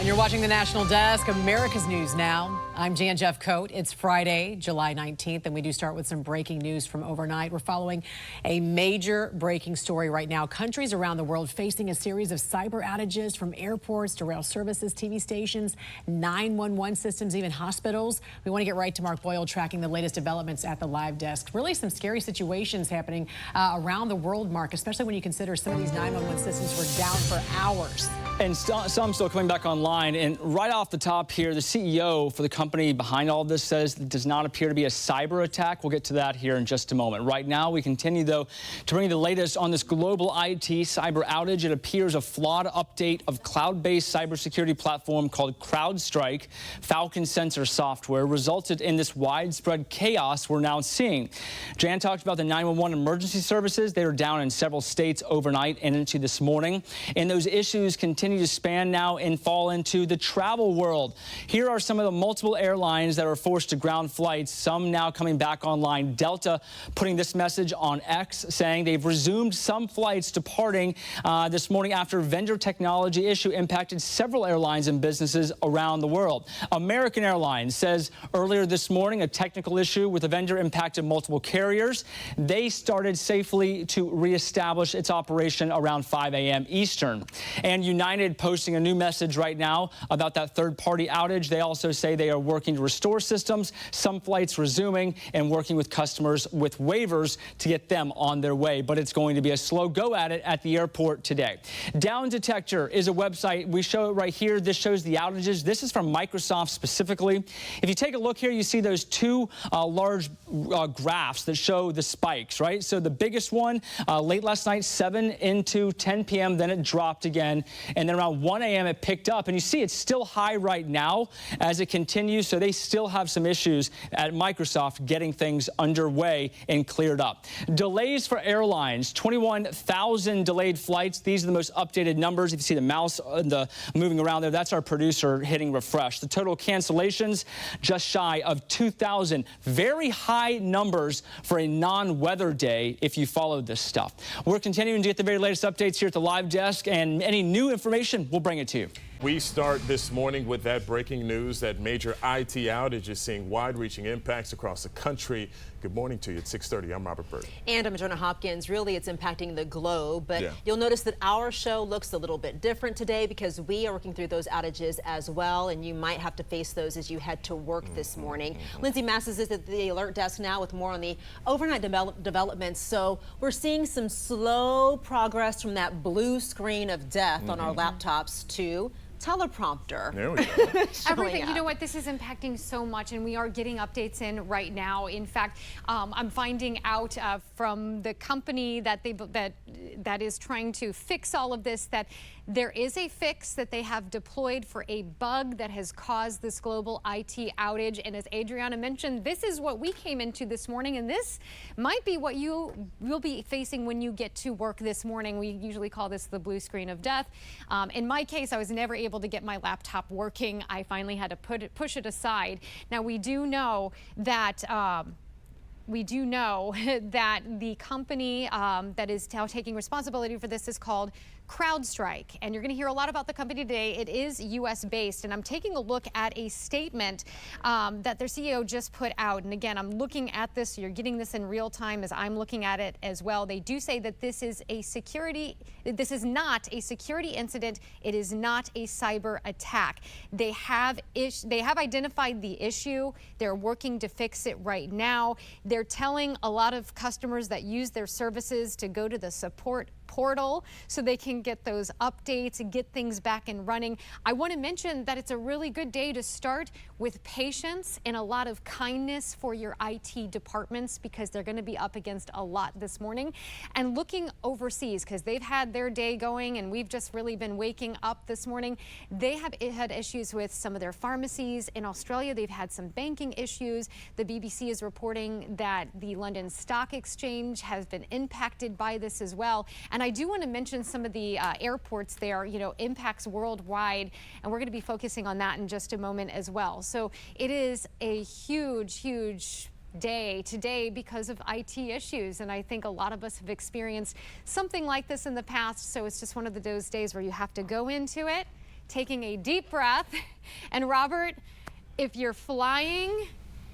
And you're watching the National Desk, America's News Now. I'm Jan Jeffcoat. It's Friday, July 19th, and we do start with some breaking news from overnight. We're following a major breaking story right now. Countries around the world facing a series of cyber outages, from airports to rail services, TV stations, 911 systems, even hospitals. We want to get right to Mark Boyle tracking the latest developments at the live desk. Really some scary situations happening around the world, Mark, especially when you consider some of these 911 systems were down for hours. And some still coming back online. And right off the top here, the CEO for the company behind all of this says it does not appear to be a cyber attack. We'll get to that here in just a moment. Right now, we continue, though, to bring you the latest on this global IT cyber outage. It appears a flawed update of cloud-based cybersecurity platform called CrowdStrike, Falcon sensor software, resulted in this widespread chaos we're now seeing. Jan talked about the 911 emergency services. They were down in several states overnight and into this morning. And those issues continue to span now and fall into the travel world. Here are some of the multiple airlines that were forced to ground flights, some now coming back online. Delta putting this message on X, saying they've resumed some flights departing this morning after vendor technology issue impacted several airlines and businesses around the world. American Airlines says earlier this morning a technical issue with a vendor impacted multiple carriers. They started safely to reestablish its operation around 5 a.m. Eastern. And United posting a new message right now about that third-party outage. They also say they are working to restore systems, some flights resuming, and working with customers with waivers to get them on their way. But it's going to be a slow go at it at the airport today. Down Detector is a website. We show it right here. This shows the outages. This is from Microsoft specifically. If you take a look here, you see those two large graphs that show the spikes, right? So the biggest one late last night, 7 into 10 p.m., then it dropped again. And then around 1 a.m. it picked up, and you see it's still high right now as it continues, so they still have some issues at Microsoft getting things underway and cleared up. Delays for airlines, 21,000 delayed flights. These are the most updated numbers. If you see the mouse moving around there, that's our producer hitting refresh. The total cancellations, just shy of 2,000. Very high numbers for a non-weather day if you followed this stuff. We're continuing to get the very latest updates here at the live desk, and any new information, we'll bring it to you. We start this morning with that breaking news that major IT outage is seeing wide-reaching impacts across the country. Good morning to you. At 6:30, I'm Robert Bird. And I'm Jonah Hopkins. Really, it's impacting the globe, but You'll notice that our show looks a little bit different today because we are working through those outages as well, and you might have to face those as you head to work this morning. Lindsay Masses is at the alert desk now with more on the overnight developments. So we're seeing some slow progress from that blue screen of death on our laptops to teleprompter. There we go. Everything. You know what? This is impacting so much, and we are getting updates in right now. In fact, I'm finding out from the company that is trying to fix all of this that there is a fix that they have deployed for a bug that has caused this global IT outage. And as Adriana mentioned, this is what we came into this morning, and this might be what you will be facing when you get to work this morning. We usually call this the blue screen of death. In my case, I was never able to get my laptop working. I finally had to push it aside. Now, we do know that the company that is now taking responsibility for this is called CrowdStrike, and you're going to hear a lot about the company today. It is U.S. based, and I'm taking a look at a statement that their CEO just put out. And again, I'm looking at this. So you're getting this in real time as I'm looking at it as well. They do say that this is not a security incident. It is not a cyber attack. They have identified the issue. They're working to fix it right now. They're telling a lot of customers that use their services to go to the support portal so they can get those updates and get things back and running. I want to mention that it's a really good day to start with patience and a lot of kindness for your IT departments, because they're going to be up against a lot this morning. And looking overseas, because they've had their day going and we've just really been waking up this morning. They have had issues with some of their pharmacies. In Australia, they've had some banking issues. The BBC is reporting that the London Stock Exchange has been impacted by this as well. And I do want to mention some of the airports there, impacts worldwide, and we're going to be focusing on that in just a moment as well. So it is a huge, huge day today because of IT issues, and I think a lot of us have experienced something like this in the past. So it's just one of those days where you have to go into it, taking a deep breath. And Robert, if you're flying,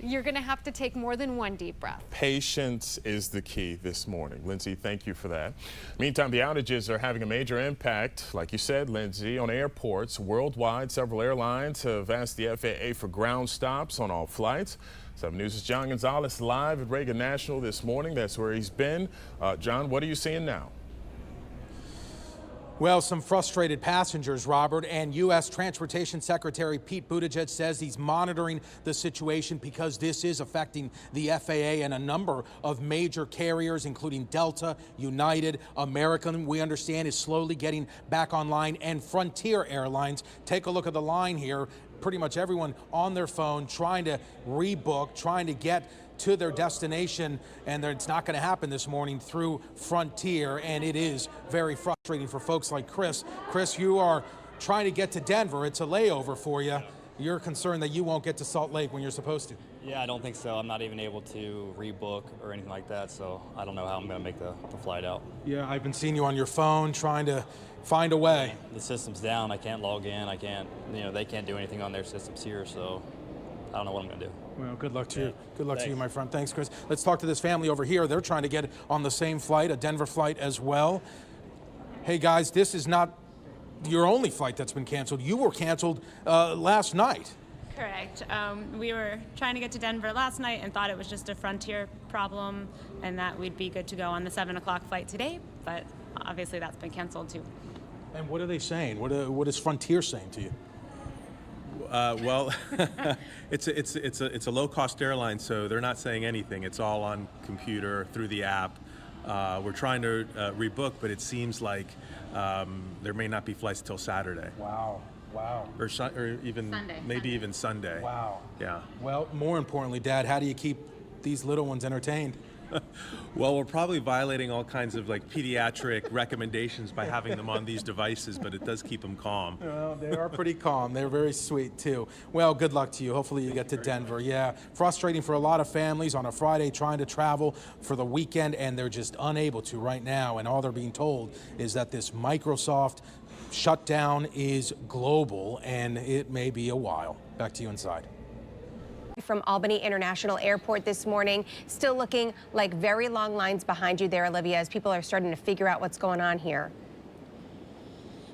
you're going to have to take more than one deep breath. Patience is the key this morning. Lindsay, thank you for that. Meantime, the outages are having a major impact, like you said, Lindsay, on airports worldwide. Several airlines have asked the FAA for ground stops on all flights. 7 News' John Gonzalez live at Reagan National this morning. That's where he's been. John, what are you seeing now? Well, some frustrated passengers, Robert, and U.S. Transportation Secretary Pete Buttigieg says he's monitoring the situation because this is affecting the FAA and a number of major carriers, including Delta, United, American, we understand is slowly getting back online, and Frontier Airlines. Take a look at the line here. Pretty much everyone on their phone trying to rebook, trying to get to their destination, and it's not going to happen this morning through Frontier, and it is very frustrating for folks like Chris. Chris, you are trying to get to Denver. It's a layover for you. You're concerned that you won't get to Salt Lake when you're supposed to. Yeah, I don't think so. I'm not even able to rebook or anything like that, so I don't know how I'm going to make the flight out. Yeah, I've been seeing you on your phone trying to find a way. The system's down. I can't log in. I can't, they can't do anything on their systems here, so I don't know what I'm going to do. Well, good luck to you. Good luck Thanks. to you, my friend. Thanks, Chris. Let's talk to this family over here. They're trying to get on the same flight, a Denver flight as well. Hey, guys, this is not your only flight that's been canceled. You were canceled last night. Correct. We were trying to get to Denver last night and thought it was just a Frontier problem and that we'd be good to go on the 7 o'clock flight today, but obviously that's been canceled too. And what are they saying? What is Frontier saying to you? Well, it's a low-cost airline, so they're not saying anything. It's all on computer through the app. We're trying to rebook, but it seems like there may not be flights till Saturday. Wow. Or even Sunday. maybe even Sunday. Wow. Yeah. Well, more importantly, Dad, how do you keep these little ones entertained? Well, we're probably violating all kinds of pediatric recommendations by having them on these devices, but it does keep them calm. Well, they are pretty calm. They're very sweet, too. Well, good luck to you. Hopefully you get to Denver. Yeah, frustrating for a lot of families on a Friday trying to travel for the weekend, and they're just unable to right now. And all they're being told is that this Microsoft shutdown is global, and it may be a while. Back to you inside. From Albany International Airport this morning. Still looking like very long lines behind you there, Olivia, as people are starting to figure out what's going on here.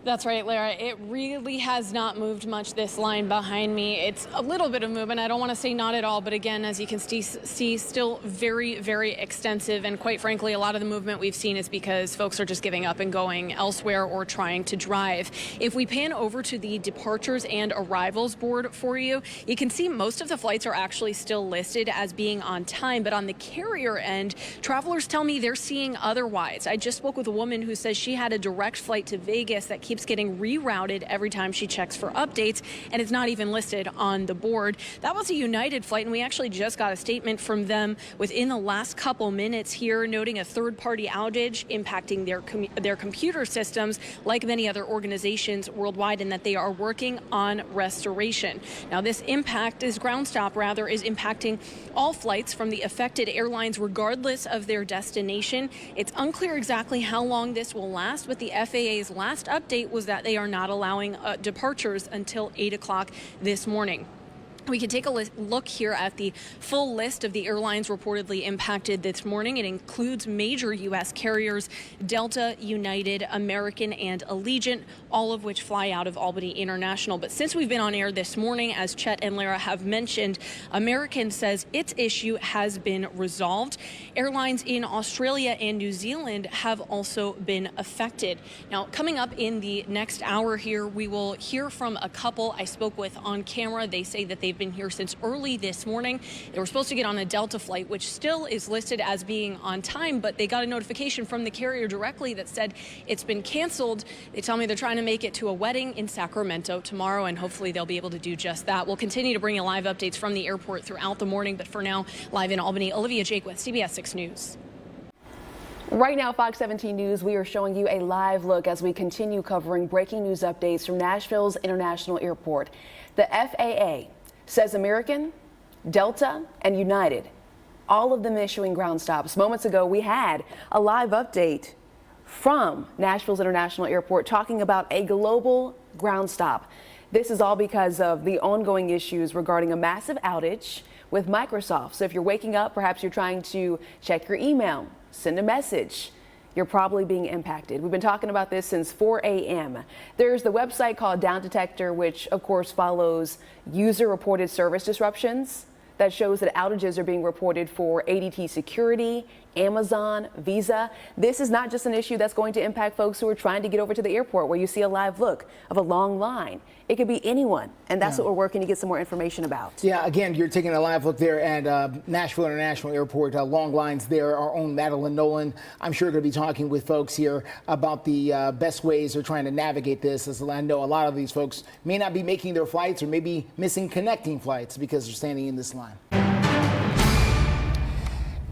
That's right, Lara. It really has not moved much, this line behind me. It's a little bit of movement. I don't want to say not at all, but again, as you can see, still very, very extensive. And quite frankly, a lot of the movement we've seen is because folks are just giving up and going elsewhere or trying to drive. If we pan over to the departures and arrivals board for you, you can see most of the flights are actually still listed as being on time. But on the carrier end, travelers tell me they're seeing otherwise. I just spoke with a woman who says she had a direct flight to Vegas that keeps getting rerouted every time she checks for updates, and it's not even listed on the board. That was a United flight, and we actually just got a statement from them within the last couple minutes here, noting a third-party outage impacting their computer systems, like many other organizations worldwide, and that they are working on restoration. Now, this ground stop is impacting all flights from the affected airlines, regardless of their destination. It's unclear exactly how long this will last, but the FAA's last update was that they are not allowing departures until 8 o'clock this morning. We can take a look here at the full list of the airlines reportedly impacted this morning. It includes major U.S. carriers, Delta, United, American, and Allegiant, all of which fly out of Albany International. But since we've been on air this morning, as Chet and Lara have mentioned, American says its issue has been resolved. Airlines in Australia and New Zealand have also been affected. Now, coming up in the next hour here, we will hear from a couple I spoke with on camera. They say that they've been here since early this morning. They were supposed to get on a Delta flight, which still is listed as being on time, but they got a notification from the carrier directly that said it's been canceled. They tell me they're trying to make it to a wedding in Sacramento tomorrow, and hopefully they'll be able to do just that. We'll continue to bring you live updates from the airport throughout the morning, but for now, live in Albany, Olivia Jakewith, CBS 6 News. Right now, Fox 17 News, we are showing you a live look as we continue covering breaking news updates from Nashville's International Airport. The FAA says American, Delta, and United, all of them issuing ground stops. Moments ago, we had a live update from Nashville's International Airport talking about a global ground stop. This is all because of the ongoing issues regarding a massive outage with Microsoft. So if you're waking up, perhaps you're trying to check your email, send a message, you're probably being impacted. We've been talking about this since 4 a.m. There's the website called Down Detector, which of course follows user-reported service disruptions. That shows that outages are being reported for ADT Security, Amazon, Visa. This is not just an issue that's going to impact folks who are trying to get over to the airport, where you see a live look of a long line. It could be anyone, and that's what we're working to get some more information about. Yeah, again, you're taking a live look there at Nashville International Airport. Long lines there. Our own Madeline Nolan, I'm sure, going to be talking with folks here about the best ways they're trying to navigate this. As I know, a lot of these folks may not be making their flights or maybe missing connecting flights because they're standing in this line.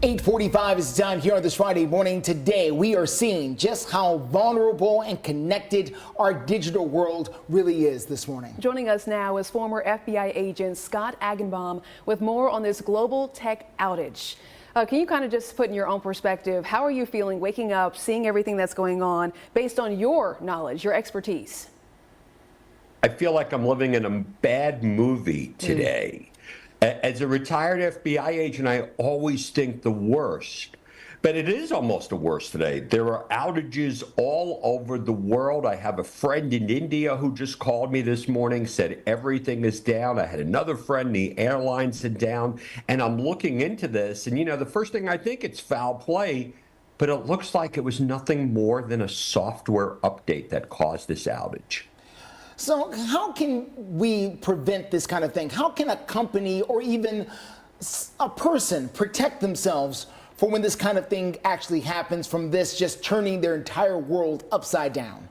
8:45 is the time here on this Friday morning. Today, we are seeing just how vulnerable and connected our digital world really is this morning. Joining us now is former FBI agent Scott Agenbaum with more on this global tech outage. Can you kind of just put in your own perspective, how are you feeling waking up, seeing everything that's going on based on your knowledge, your expertise? I feel like I'm living in a bad movie today. As a retired FBI agent, I always think the worst, but it is almost the worst today. There are outages all over the world. I have a friend in India who just called me this morning, said everything is down. I had another friend, the airlines are down, and I'm looking into this. And, you know, the first thing I think, it's foul play, but it looks like it was nothing more than a software update that caused this outage. So how can we prevent this kind of thing? How can a company or even a person protect themselves for when this kind of thing actually happens, from this just turning their entire world upside down?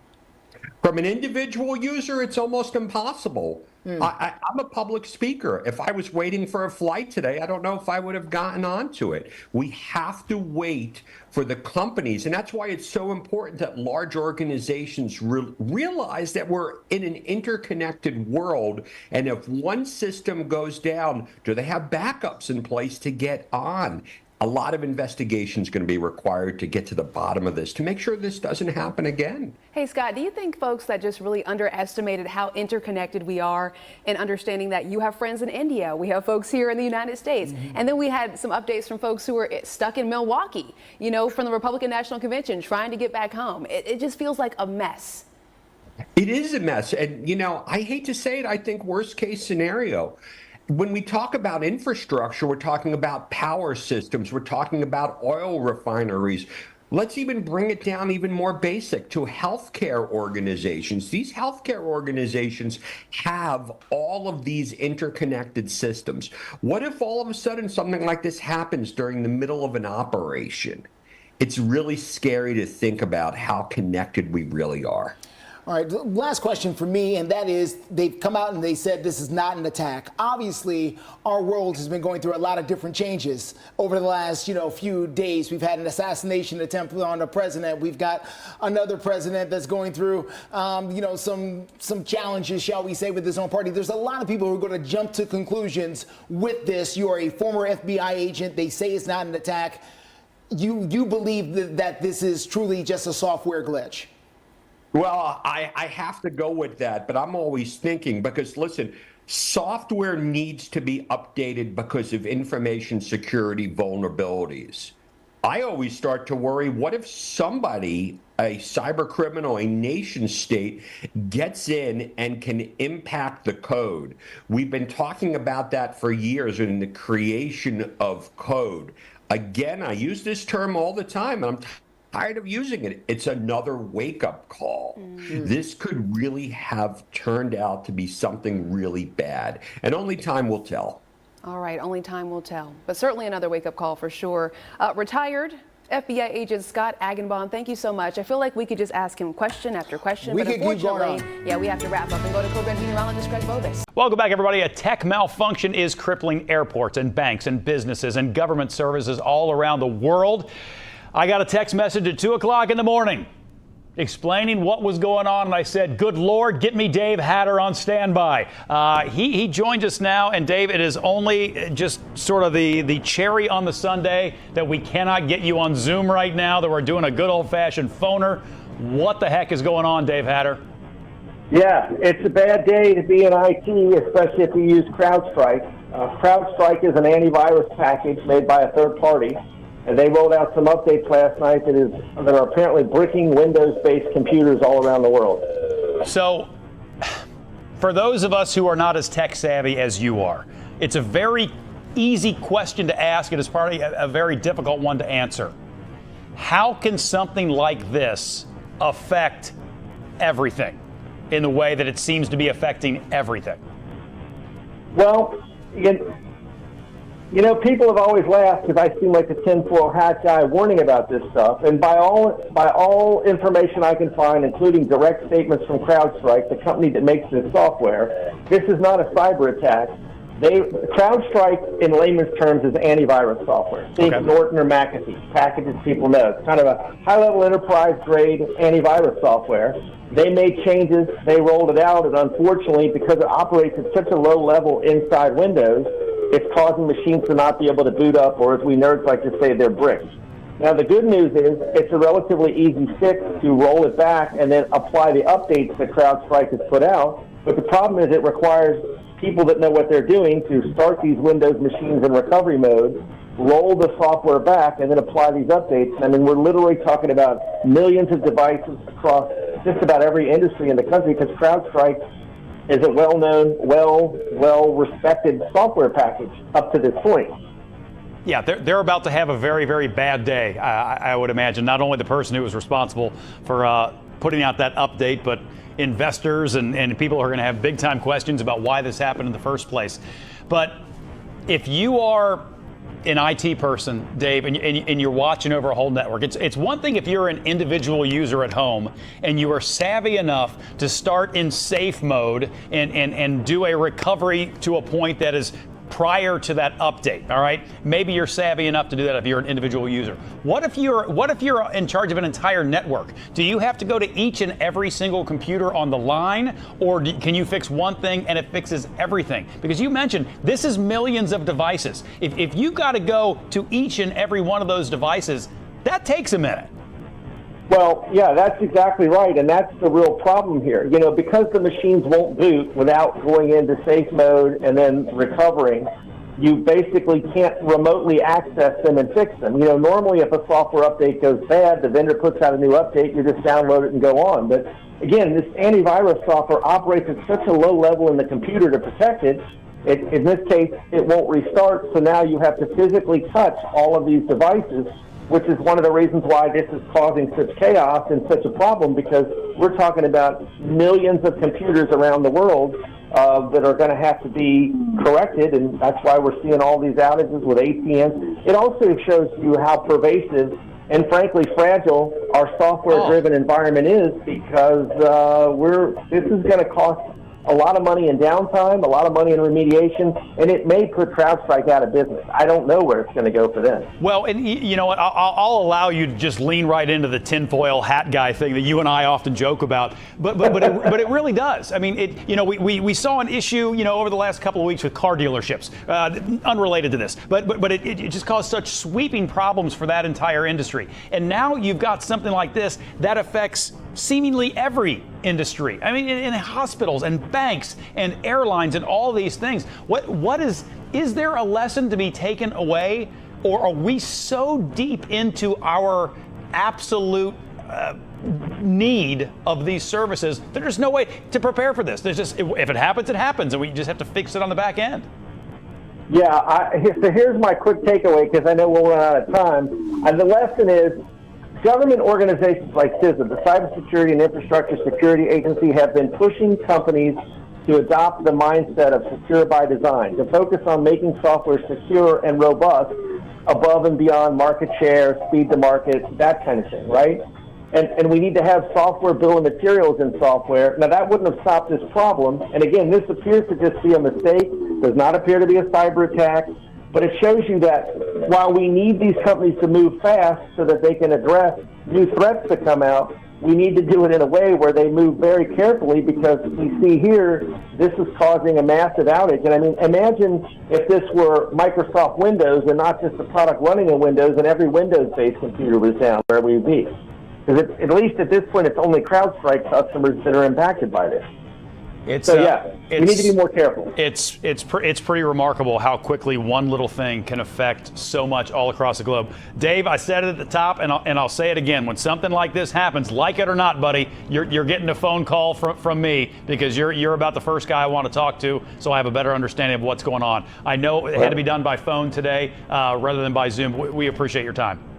From an individual user, it's almost impossible. I'm a public speaker. If I was waiting for a flight today, I don't know if I would have gotten onto it. We have to wait for the companies, and that's why it's so important that large organizations realize that we're in an interconnected world, and if one system goes down, do they have backups in place to get on? A lot of investigation is going to be required to get to the bottom of this, to make sure this doesn't happen again. Hey, Scott, do you think folks that just really underestimated how interconnected we are, and understanding that you have friends in India, we have folks here in the United States, and then we had some updates from folks who were stuck in Milwaukee, you know, from the Republican National Convention trying to get back home. It just feels like a mess. It is a mess. And, you know, I hate to say it, I think worst case scenario. When we talk about infrastructure, we're talking about power systems, we're talking about oil refineries. Let's even bring it down even more basic to healthcare organizations. These healthcare organizations have all of these interconnected systems. What if all of a sudden something like this happens during the middle of an operation? It's really scary to think about how connected we really are. All right, last question for me, and that is, they've come out and they said this is not an attack. Obviously, our world has been going through a lot of different changes over the last, few days. We've had an assassination attempt on a president. We've got another president that's going through, some challenges, shall we say, with his own party. There's a lot of people who are going to jump to conclusions with this. You are a former FBI agent. They say it's not an attack. You believe that this is truly just a software glitch? Well, I have to go with that, but I'm always thinking, because listen, software needs to be updated because of information security vulnerabilities. I always start to worry, what if somebody, a cyber criminal, a nation state, gets in and can impact the code? We've been talking about that for years in the creation of code. Again, I use this term all the time, and I'm tired of using it. It's another wake-up call. This could really have turned out to be something really bad, and only time will tell. All right, only time will tell, but certainly another wake-up call for sure. Retired FBI agent Scott Agenbaum, thank you so much. I feel like we could just ask him question after question, but unfortunately, we have to wrap up and go to co-brand meteorologist Greg Bovis. Welcome back, everybody. A tech malfunction is crippling airports and banks and businesses and government services all around the world. I got a text message at 2 o'clock in the morning explaining what was going on, and I said, good Lord, get me Dave Hatter on standby. He joins us now, and Dave, it is only just sort of the cherry on the sundae that we cannot get you on Zoom right now, that we're doing a good old-fashioned phoner. What the heck is going on, Dave Hatter? Yeah, it's a bad day to be in IT, especially if you use CrowdStrike. CrowdStrike is an antivirus package made by a third party, and they rolled out some updates last night that are apparently bricking Windows-based computers all around the world. So, for those of us who are not as tech savvy as you are, it's a very easy question to ask, and it's probably a very difficult one to answer. How can something like this affect everything in the way that it seems to be affecting everything? Well, you know, people have always laughed because I seem like the tinfoil hat guy warning about this stuff. And by all information I can find, including direct statements from CrowdStrike, the company that makes this software, this is not a cyber attack. CrowdStrike, in layman's terms, is antivirus software. Think Norton or McAfee, packages people know. It's kind of a high-level enterprise-grade antivirus software. They made changes, they rolled it out, and unfortunately, because it operates at such a low level inside Windows, it's causing machines to not be able to boot up, or as we nerds like to say, they're bricked. Now, the good news is it's a relatively easy fix to roll it back and then apply the updates that CrowdStrike has put out. But the problem is it requires people that know what they're doing to start these Windows machines in recovery mode, roll the software back, and then apply these updates. I mean, we're literally talking about millions of devices across just about every industry in the country because CrowdStrike is a well-known, well-respected software package up to this point. Yeah, they're about to have a very, very bad day, I would imagine. Not only the person who was responsible for putting out that update, but investors and people are going to have big-time questions about why this happened in the first place. But if you are an IT person, Dave, and you're watching over a whole network, it's one thing if you're an individual user at home and you are savvy enough to start in safe mode and do a recovery to a point that is prior to that update, all right? Maybe you're savvy enough to do that if you're an individual user. What if you're in charge of an entire network? Do you have to go to each and every single computer on the line, or can you fix one thing and it fixes everything? Because you mentioned this is millions of devices. If you got to go to each and every one of those devices, that takes a minute. Well, yeah, that's exactly right, and that's the real problem here. You know, because the machines won't boot without going into safe mode and then recovering, you basically can't remotely access them and fix them. You know, normally if a software update goes bad, the vendor puts out a new update, you just download it and go on. But again, this antivirus software operates at such a low level in the computer to protect it. In this case, it won't restart, so now you have to physically touch all of these devices, which is one of the reasons why this is causing such chaos and such a problem, because we're talking about millions of computers around the world that are going to have to be corrected, and that's why we're seeing all these outages with ATMs. It also shows you how pervasive and frankly fragile our software-driven environment is, because this is going to cost a lot of money in downtime, a lot of money in remediation, and it may put CrowdStrike out of business. I don't know where it's going to go for them. Well, and you know what? I'll allow you to just lean right into the tinfoil hat guy thing that you and I often joke about, but it really does. I mean, we saw an issue, over the last couple of weeks with car dealerships, unrelated to this, but it just caused such sweeping problems for that entire industry. And now you've got something like this that affects seemingly every industry. I mean, in hospitals and banks and airlines and all these things. Is there a lesson to be taken away, or are we so deep into our absolute need of these services that there's no way to prepare for this? There's just, if it happens, it happens, and we just have to fix it on the back end. Yeah, so here's my quick takeaway, because I know we'll run out of time. And the lesson is, government organizations like CISA, the Cybersecurity and Infrastructure Security Agency, have been pushing companies to adopt the mindset of secure by design, to focus on making software secure and robust above and beyond market share, speed to market, that kind of thing, right? And we need to have software bill of materials in software. Now, that wouldn't have stopped this problem. And again, this appears to just be a mistake, does not appear to be a cyber attack. But it shows you that while we need these companies to move fast so that they can address new threats that come out, we need to do it in a way where they move very carefully, because we see here, this is causing a massive outage. And I mean, imagine if this were Microsoft Windows and not just the product running in Windows, and every Windows-based computer was down, where we'd be. Because at least at this point, it's only CrowdStrike customers that are impacted by this. It's, so yeah, we need to be more careful. It's pretty remarkable how quickly one little thing can affect so much all across the globe. Dave, I said it at the top, and I'll say it again. When something like this happens, like it or not, buddy, you're getting a phone call from me, because you're about the first guy I want to talk to, so I have a better understanding of what's going on. I know it had to be done by phone today rather than by Zoom. We appreciate your time.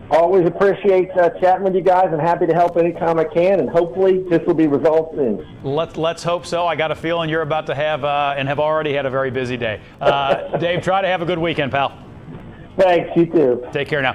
Always appreciate chatting with you guys, and happy to help anytime I can, and hopefully this will be resolved soon. Let's hope so. I got a feeling you're about to have and have already had a very busy day. Dave, try to have a good weekend, pal. Thanks, you too. Take care now.